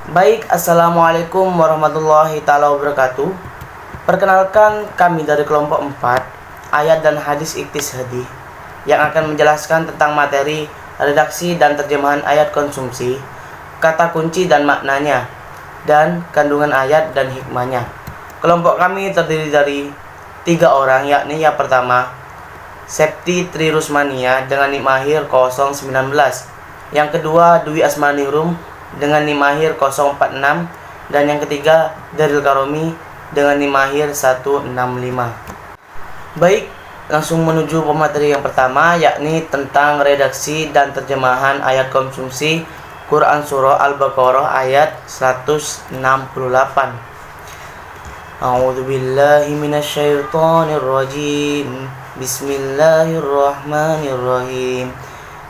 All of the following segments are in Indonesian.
Baik, Assalamualaikum warahmatullahi taala wabarakatuh. Perkenalkan, kami dari kelompok 4 Ayat dan Hadis Iqtisadi yang akan menjelaskan tentang materi redaksi dan terjemahan ayat konsumsi, kata kunci dan maknanya, dan kandungan ayat dan hikmahnya. Kelompok kami terdiri dari 3 orang, yakni yang pertama Septi Tri Rusmania dengan NIM akhir 019, yang kedua Dwi Asmaningrum dengan NIM akhir 046, dan yang ketiga Daril Karomi dengan NIM akhir 165. Baik, langsung menuju pemateri yang pertama, yakni tentang redaksi dan terjemahan ayat konsumsi Quran Surah Al-Baqarah ayat 168. A'udzubillahi minasyaitonirrajim. Bismillahirrahmanirrahim.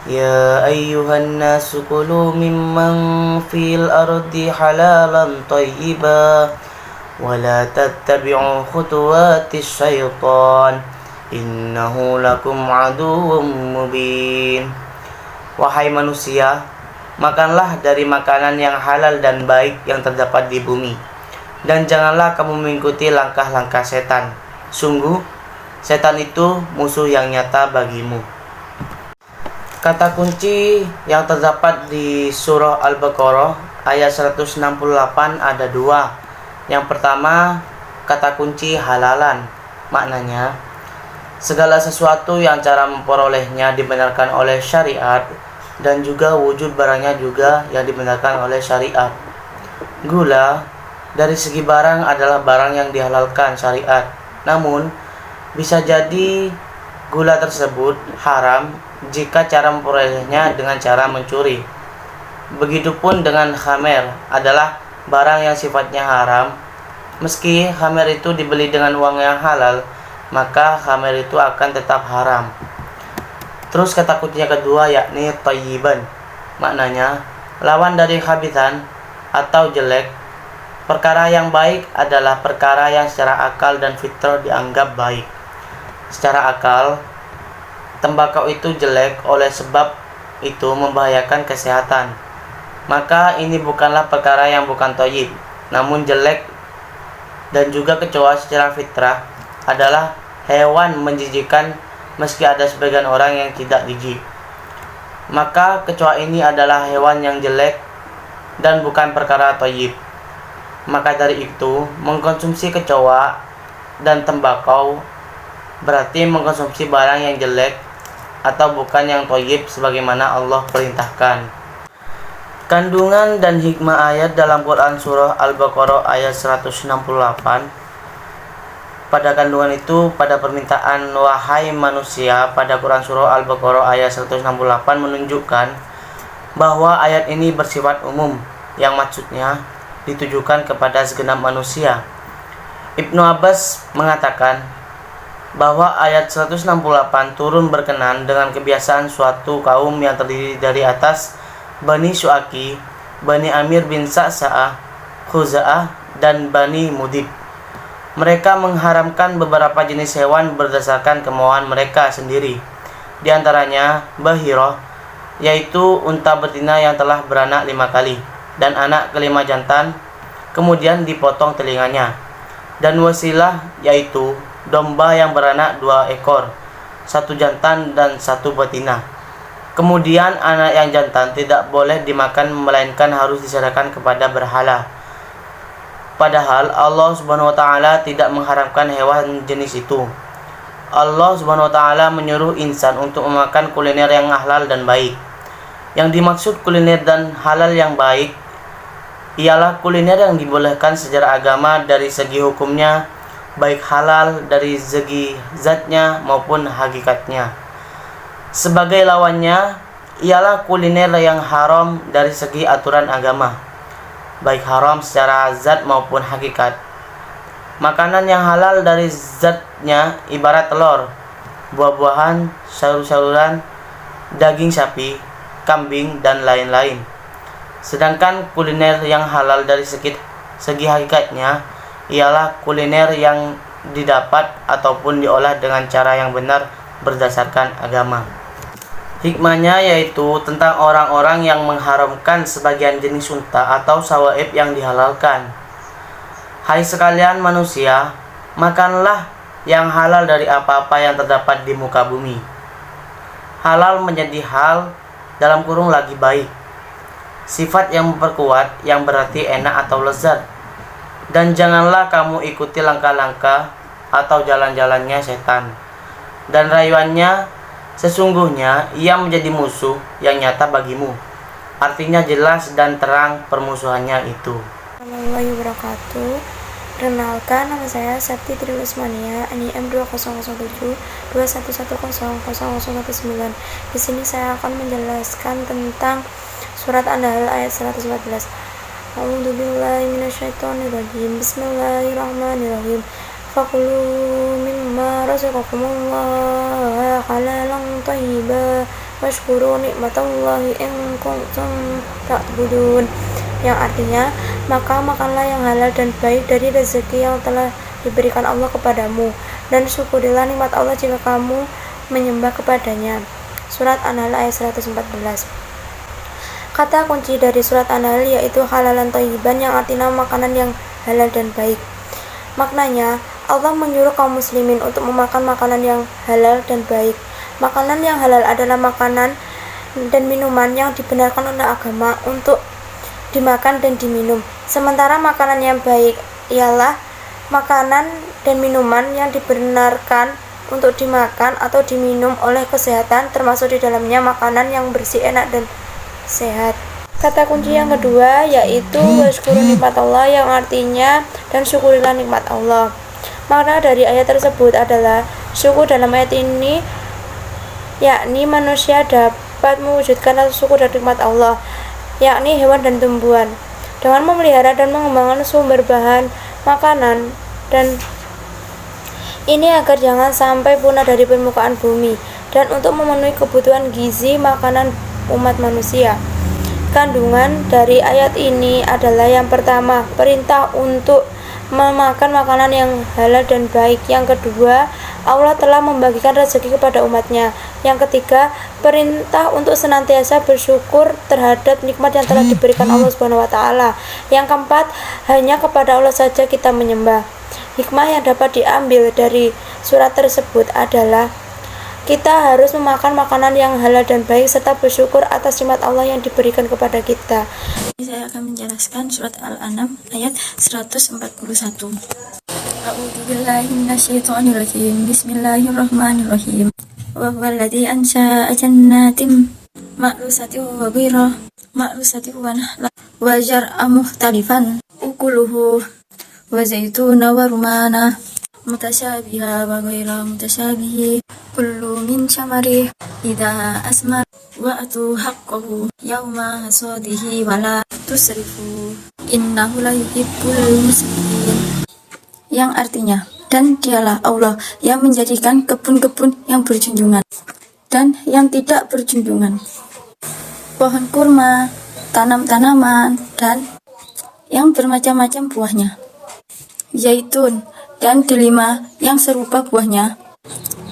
Ya ayyuhan nasu kulu mimman fil ardi halalan thayyiban wa la tattabi'u khutuwatis syaitan innahu lakum aduwwum mubin. Wahai manusia, makanlah dari makanan yang halal dan baik yang terdapat di bumi, dan janganlah kamu mengikuti langkah-langkah setan. Sungguh, setan itu musuh yang nyata bagimu. Kata kunci yang terdapat di surah Al-Baqarah ayat 168 ada 2. Yang pertama, kata kunci halalan. Maknanya, segala sesuatu yang cara memperolehnya dibenarkan oleh syariat, dan juga wujud barangnya juga yang dibenarkan oleh syariat. Gula dari segi barang adalah barang yang dihalalkan syariat, namun bisa jadi gula tersebut haram jika cara memperolehnya dengan cara mencuri. Begitupun dengan khamer, adalah barang yang sifatnya haram. Meski khamer itu dibeli dengan uang yang halal, maka khamer itu akan tetap haram. Terus kata kuncinya kedua, yakni thayyiban. Maknanya, lawan dari khabithan atau jelek. Perkara yang baik adalah perkara yang secara akal dan fitrah dianggap baik. Secara akal, tembakau itu jelek oleh sebab itu membahayakan kesehatan. Maka ini bukanlah perkara yang bukan thayyib, namun jelek. Dan juga kecoa secara fitrah adalah hewan menjijikkan, meski ada sebagian orang yang tidak jijik. Maka kecoa ini adalah hewan yang jelek dan bukan perkara thayyib. Maka dari itu, mengkonsumsi kecoa dan tembakau berarti mengkonsumsi barang yang jelek atau bukan yang thayyib sebagaimana Allah perintahkan. Kandungan dan hikmah ayat dalam Quran Surah Al-Baqarah ayat 168. Pada kandungan itu, pada permintaan wahai manusia pada Quran Surah Al-Baqarah ayat 168 menunjukkan bahwa ayat ini bersifat umum, yang maksudnya ditujukan kepada segenap manusia. Ibnu Abbas mengatakan bahwa ayat 168 turun berkenan dengan kebiasaan suatu kaum yang terdiri dari atas Bani Syu'aki, Bani Amir bin Sa'sa'ah, Khuza'ah, dan Bani Mudib. Mereka mengharamkan beberapa jenis hewan berdasarkan kemauan mereka sendiri. Di antaranya Bahirah, yaitu unta betina yang telah beranak 5 kali, dan anak kelima jantan, kemudian dipotong telinganya. Dan Wasilah, yaitu domba yang beranak 2 ekor, 1 jantan dan 1 betina. Kemudian anak yang jantan tidak boleh dimakan, melainkan harus diserahkan kepada berhala. Padahal Allah Subhanahu wa taala tidak mengharamkan hewan jenis itu. Allah Subhanahu wa taala menyuruh insan untuk memakan kuliner yang halal dan baik. Yang dimaksud kuliner dan halal yang baik ialah kuliner yang dibolehkan secara agama dari segi hukumnya, baik halal dari segi zatnya maupun hakikatnya. Sebagai lawannya ialah kuliner yang haram dari segi aturan agama, baik haram secara zat maupun hakikat. Makanan yang halal dari zatnya ibarat telur, buah-buahan, sayur-sayuran, daging sapi, kambing, dan lain-lain. Sedangkan kuliner yang halal dari segi hakikatnya ialah kuliner yang didapat ataupun diolah dengan cara yang benar berdasarkan agama. Hikmahnya yaitu tentang orang-orang yang mengharamkan sebagian jenis unta atau sawaib yang dihalalkan. Hai sekalian manusia, makanlah yang halal dari apa-apa yang terdapat di muka bumi. Halal menjadi hal dalam kurung lagi baik, sifat yang memperkuat yang berarti enak atau lezat. Dan janganlah kamu ikuti langkah-langkah atau jalan-jalannya setan dan rayuannya, sesungguhnya ia menjadi musuh yang nyata bagimu. Artinya jelas dan terang permusuhannya itu. Warahmatullahi wabarakatuh. Perkenalkan, nama saya Septi Trilusmania, NIM 200721100019. Di sini saya akan menjelaskan tentang surat An-Nahl ayat 114. A'udzubillahi minasyaitonirrajim. Bismillahirrahmanirrahim. Fakulu mimma razaqakumullah halalan thayyiban washkuru nikmatallahi in kuntum ta'budun. Yang artinya, maka makanlah yang halal dan baik dari rezeki yang telah diberikan Allah kepadamu, dan syukurilah nikmat Allah jika kamu menyembah kepadanya. Surat An-Nahl ayat 114. Kata kunci dari surat An-Nahl yaitu halalan thayyiban, yang artinya makanan yang halal dan baik. Maknanya, Allah menyuruh kaum muslimin untuk memakan makanan yang halal dan baik. Makanan yang halal adalah makanan dan minuman yang dibenarkan oleh agama untuk dimakan dan diminum. Sementara makanan yang baik ialah makanan dan minuman yang dibenarkan untuk dimakan atau diminum oleh kesehatan, termasuk di dalamnya makanan yang bersih, enak, dan sehat. Kata kunci yang kedua yaitu washkuru nikmat Allah, yang artinya dan syukurilah nikmat Allah. Makna dari ayat tersebut adalah syukur dalam ayat ini yakni manusia dapat mewujudkan rasa syukur dan nikmat Allah, yakni hewan dan tumbuhan, dengan memelihara dan mengembangkan sumber bahan makanan dan ini agar jangan sampai punah dari permukaan bumi, dan untuk memenuhi kebutuhan gizi makanan umat manusia. Kandungan dari ayat ini adalah yang pertama, perintah untuk memakan makanan yang halal dan baik. Yang kedua, Allah telah membagikan rezeki kepada umatnya. Yang ketiga, perintah untuk senantiasa bersyukur terhadap nikmat yang telah diberikan Allah Subhanahu wa taala. Yang keempat, hanya kepada Allah saja kita menyembah. Hikmah yang dapat diambil dari surat tersebut adalah kita harus memakan makanan yang halal dan baik serta bersyukur atas nikmat Allah yang diberikan kepada kita. Saya akan menjelaskan surat Al-An'am ayat 141. A'udzubillahi minasyaitonirrajim. Bismillahirrahmanirrahim. Wa huwal ladzi ansha'a jannatin ma'rusatin wa ghaira ma'rusatin wa zar'an mukhtalifan ukuluhu wa zaituna wa rumana mutasyabiha wa ghaira mutasyabihi kullu min syamari idza asmar wa atu haqqahu yauma hasadihi wa la tusrifu innahu la yuhibbul musrifin. Yang artinya, dan dialah Allah yang menjadikan kebun-kebun yang berjunjungan dan yang tidak berjunjungan, pohon kurma, tanam-tanaman, dan yang bermacam-macam buahnya, zaitun, dan delima yang serupa buahnya,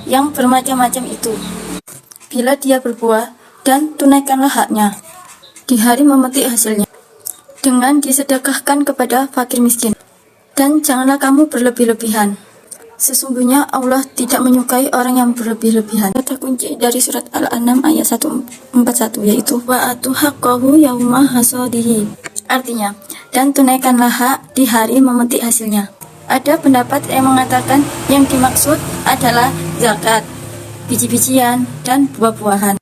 yang bermacam-macam itu. Bila dia berbuah, dan tunaikanlah haknya di hari memetik hasilnya, dengan disedekahkan kepada fakir miskin. Dan janganlah kamu berlebih-lebihan. Sesungguhnya Allah tidak menyukai orang yang berlebih-lebihan. Kata kunci dari surat Al-An'am ayat 141 yaitu wa atu haqqahu yauma hasadihi. Artinya, dan tunaikanlah hak di hari memetik hasilnya. Ada pendapat yang mengatakan yang dimaksud adalah zakat, biji-bijian, dan buah-buahan.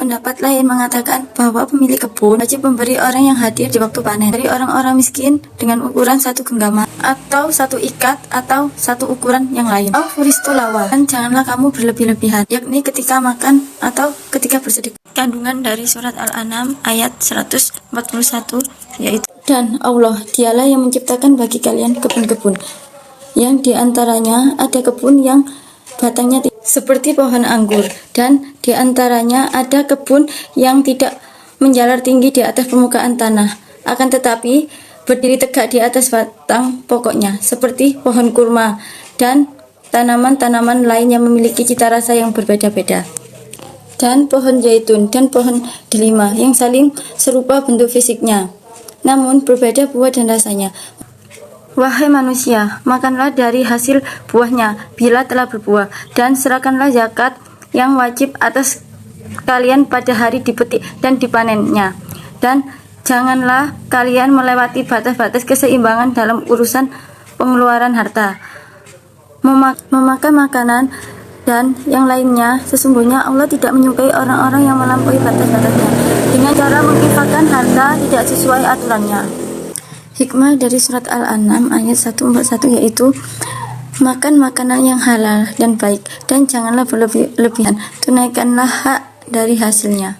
Pendapat lain mengatakan bahwa pemilik kebun wajib memberi orang yang hadir di waktu panen dari orang-orang miskin dengan ukuran satu genggaman atau satu ikat atau satu ukuran yang lain. Furistulawa, dan janganlah kamu berlebih-lebihan, yakni ketika makan atau ketika bersedekah. Kandungan dari surat Al-An'am ayat 141 yaitu dan Allah dialah yang menciptakan bagi kalian kebun-kebun yang diantaranya ada kebun yang batangnya seperti pohon anggur, dan diantaranya ada kebun yang tidak menjalar tinggi di atas permukaan tanah, akan tetapi berdiri tegak di atas batang pokoknya, seperti pohon kurma dan tanaman-tanaman lain yang memiliki cita rasa yang berbeda-beda. dan pohon zaitun dan pohon delima yang saling serupa bentuk fisiknya, namun berbeda buah dan rasanya. Wahai manusia, makanlah dari hasil buahnya bila telah berbuah, dan serahkanlah zakat yang wajib atas kalian pada hari dipetik dan dipanennya. Dan janganlah kalian melewati batas-batas keseimbangan dalam urusan pengeluaran harta, memakan makanan, dan yang lainnya. Sesungguhnya Allah tidak menyukai orang-orang yang melampaui batas-batasnya dengan cara menginfakkan harta tidak sesuai aturannya. Hikmah dari surat Al-An'am ayat 141 yaitu makan makanan yang halal dan baik, dan janganlah berlebihan, tunaikanlah hak dari hasilnya.